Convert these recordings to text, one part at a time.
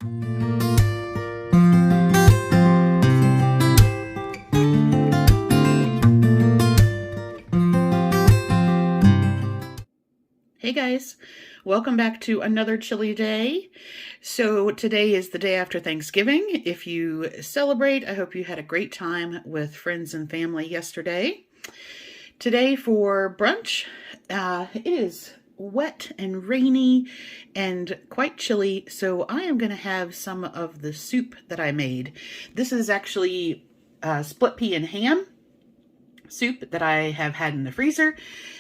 Hey guys, welcome back to another chilly day. So today is the day after Thanksgiving. If you celebrate, I hope you had a great time with friends and family yesterday. Today for brunch, it is wet and rainy and quite chilly, so I am going to have some of the soup that I made. This is actually split pea and ham soup that I have had in the freezer,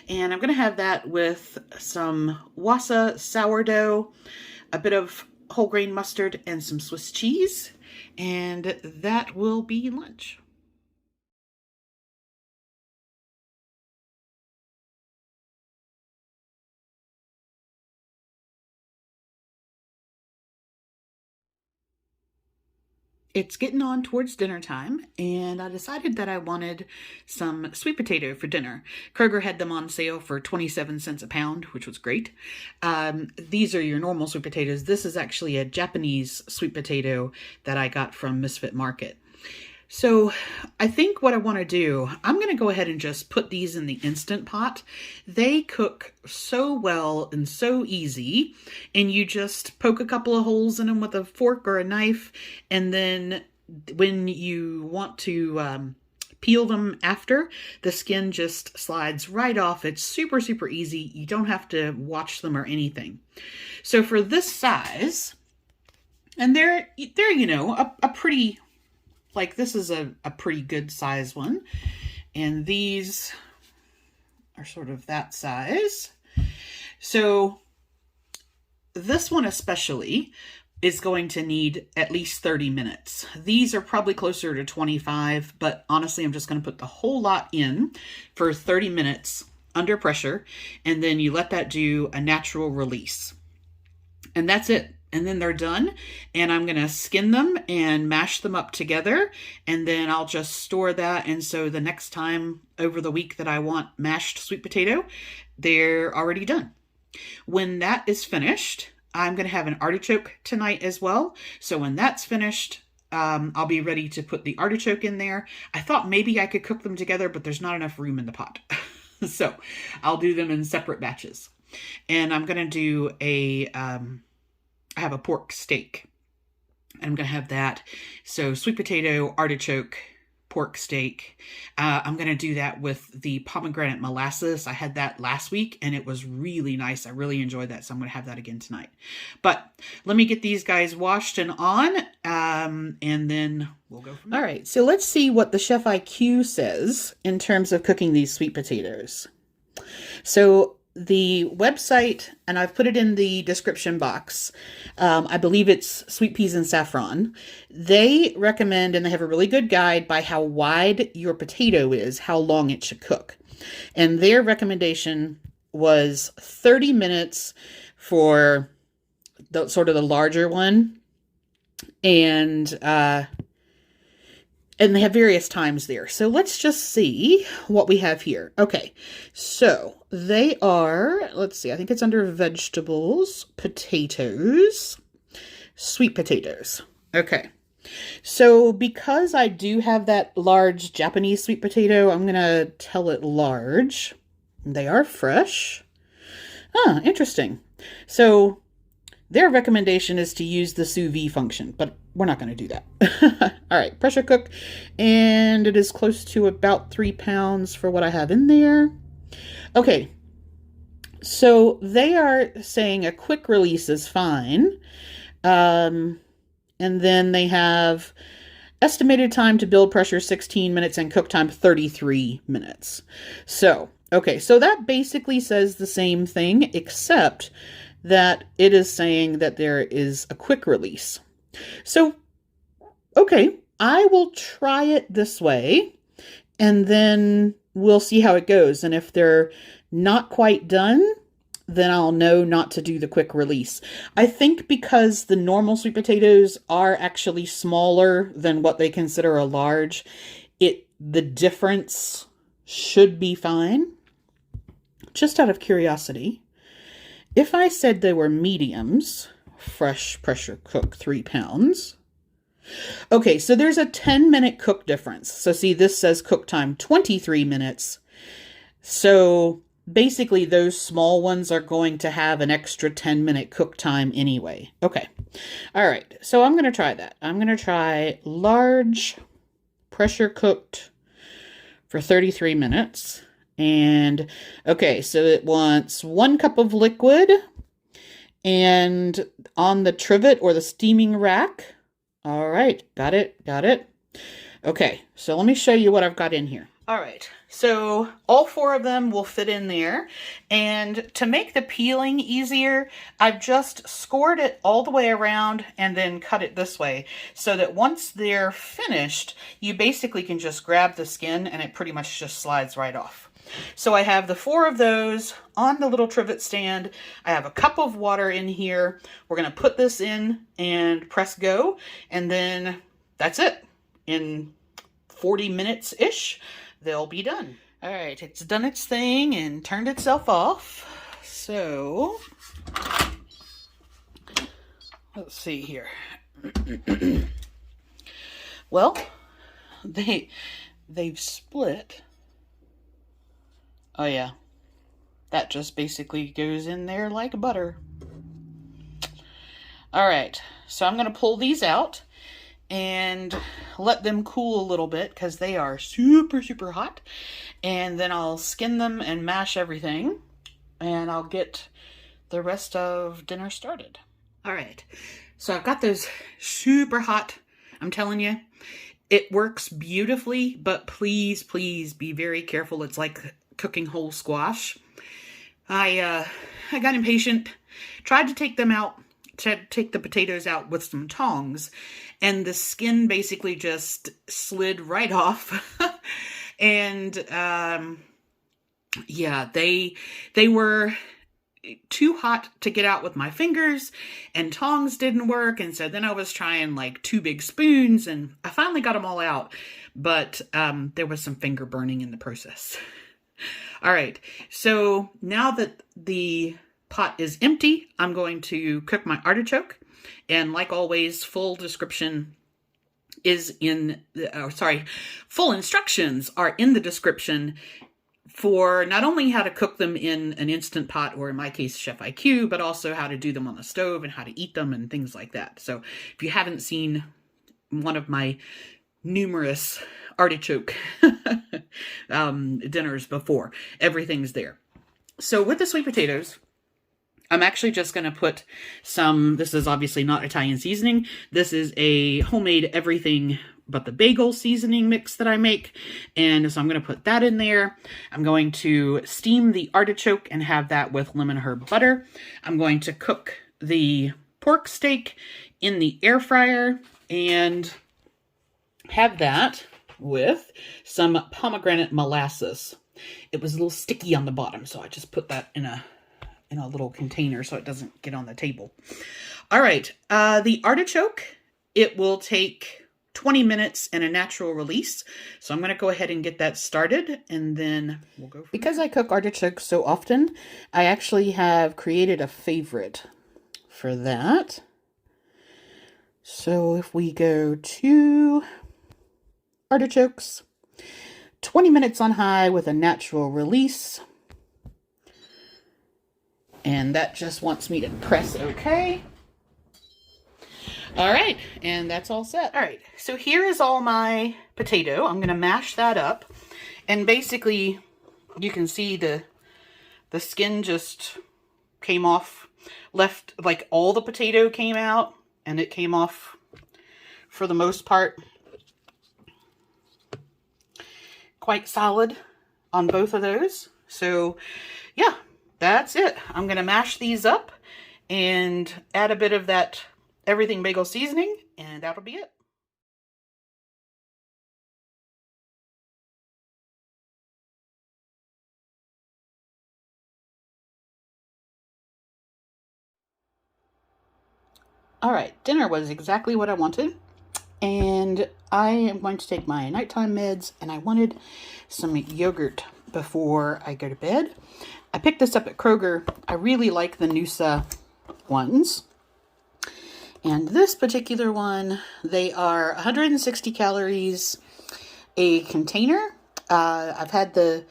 and I'm going to have that with some Wasa sourdough, a bit of whole grain mustard, and some Swiss cheese, and that will be lunch. It's getting on towards dinner time, and I decided that I wanted some sweet potato for dinner. Kroger had them on sale for 27 cents a pound, which was great. These are your normal sweet potatoes. This is actually a Japanese sweet potato that I got from Misfit Market. So I think what I want to do, I'm going to go ahead and just put these in the Instant Pot. They cook so well and so easy, and you just poke a couple of holes in them with a fork or a knife, and then when you want to peel them after, the skin just slides right off. It's super, super easy. You don't have to watch them or anything. So for this size, and they're you know, a pretty... Like this is a pretty good size one. And these are sort of that size. So this one especially is going to need at least 30 minutes. These are probably closer to 25, but honestly, I'm just going to put the whole lot in for 30 minutes under pressure. And then you let that do a natural release. And that's it. And then they're done, and I'm going to skin them and mash them up together, and then I'll just store that. And so the next time over the week that I want mashed sweet potato, they're already done. When that is finished, I'm going to have an artichoke tonight as well. So when that's finished, I'll be ready to put the artichoke in there. I thought maybe I could cook them together, but there's not enough room in the pot. So I'll do them in separate batches. And I'm going to do I have a pork steak. I'm going to have that. So sweet potato, artichoke, pork steak. I'm going to do that with the pomegranate molasses. I had that last week and it was really nice. I really enjoyed that. So I'm going to have that again tonight. But let me get these guys washed and on, and then we'll go from there. All right. So let's see what the Chef IQ says in terms of cooking these sweet potatoes. So the website, and I've put it in the description box, I believe it's Sweet Peas and Saffron. They recommend, and they have a really good guide by how wide your potato is, how long it should cook. And their recommendation was 30 minutes for the sort of the larger one. And they have various times there. So let's just see what we have here. Okay, so they are, let's see, I think it's under vegetables, potatoes, sweet potatoes. Okay, so because I do have that large Japanese sweet potato, I'm going to tell it large. They are fresh. Ah, interesting. So their recommendation is to use the sous vide function, but we're not going to do that. All right, pressure cook, and it is close to about 3 pounds for what I have in there. Okay, so they are saying a quick release is fine. And then they have estimated time to build pressure 16 minutes and cook time 33 minutes. So, okay, so that basically says the same thing, except that it is saying that there is a quick release. So, okay, I will try it this way, and then we'll see how it goes. And if they're not quite done, then I'll know not to do the quick release. I think because the normal sweet potatoes are actually smaller than what they consider a large, the difference should be fine. Just out of curiosity, if I said they were mediums fresh pressure cook 3 pounds. Okay, so there's a 10-minute cook difference. So see, this says cook time 23 minutes. So basically those small ones are going to have an extra 10-minute cook time anyway. Okay. All right. So I'm going to try that. I'm going to try large pressure cooked for 33 minutes. And okay, so it wants 1 cup of liquid, and on the trivet or the steaming rack. All right. Got it. Okay. So let me show you what I've got in here. All right, so all 4 of them will fit in there, and to make the peeling easier, I've just scored it all the way around and then cut it this way, so that once they're finished, you basically can just grab the skin and it pretty much just slides right off. So I have the 4 of those on the little trivet stand. I have a cup of water in here. We're going to put this in and press go, and then that's it. In 40 minutes-ish, they'll be done. All right, it's done its thing and turned itself off. So, let's see here. Well, they've split. Oh yeah, that just basically goes in there like butter. All right, so I'm going to pull these out and let them cool a little bit because they are super, super hot. And then I'll skin them and mash everything, and I'll get the rest of dinner started. All right, so I've got those super hot. I'm telling you, it works beautifully, but please, please be very careful. It's like cooking whole squash. I got impatient, tried to take them out, to take the potatoes out with some tongs, and the skin basically just slid right off. And yeah, they were too hot to get out with my fingers, and tongs didn't work. And so then I was trying like 2 big spoons, and I finally got them all out, but there was some finger burning in the process. All right, so now that the pot is empty, I'm going to cook my artichoke, and like always, full description is in the, full instructions are in the description for not only how to cook them in an Instant Pot, or in my case, Chef IQ, but also how to do them on the stove and how to eat them and things like that. So if you haven't seen one of my numerous artichoke dinners before, everything's there. So with the sweet potatoes, I'm actually just going to put some, this is obviously not Italian seasoning. This is a homemade everything but the bagel seasoning mix that I make. And so I'm going to put that in there. I'm going to steam the artichoke and have that with lemon herb butter. I'm going to cook the pork steak in the air fryer and have that with some pomegranate molasses. It was a little sticky on the bottom, so I just put that in a little container so it doesn't get on the table. All right, the artichoke, it will take 20 minutes and a natural release. So I'm going to go ahead and get that started, and then we'll go. Because I cook artichokes so often, I actually have created a favorite for that. So if we go to artichokes, 20 minutes on high with a natural release. And that just wants me to press OK. All right, and that's all set. All right, so here is all my potato. I'm going to mash that up. And basically, you can see the skin just came off, left, like all the potato came out, and it came off for the most part quite solid on both of those. So yeah, that's it. I'm going to mash these up and add a bit of that everything bagel seasoning, and that'll be it. All right, dinner was exactly what I wanted, and I am going to take my nighttime meds, and I wanted some yogurt before I go to bed. I picked this up at Kroger. I really like the Noosa ones. And this particular one, they are 160 calories a container. I've had the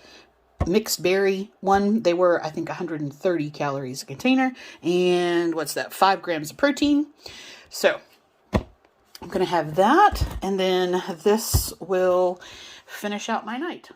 mixed berry one. They were, I think, 130 calories a container. And what's that? 5 grams of protein. So I'm going to have that. And then this will finish out my night.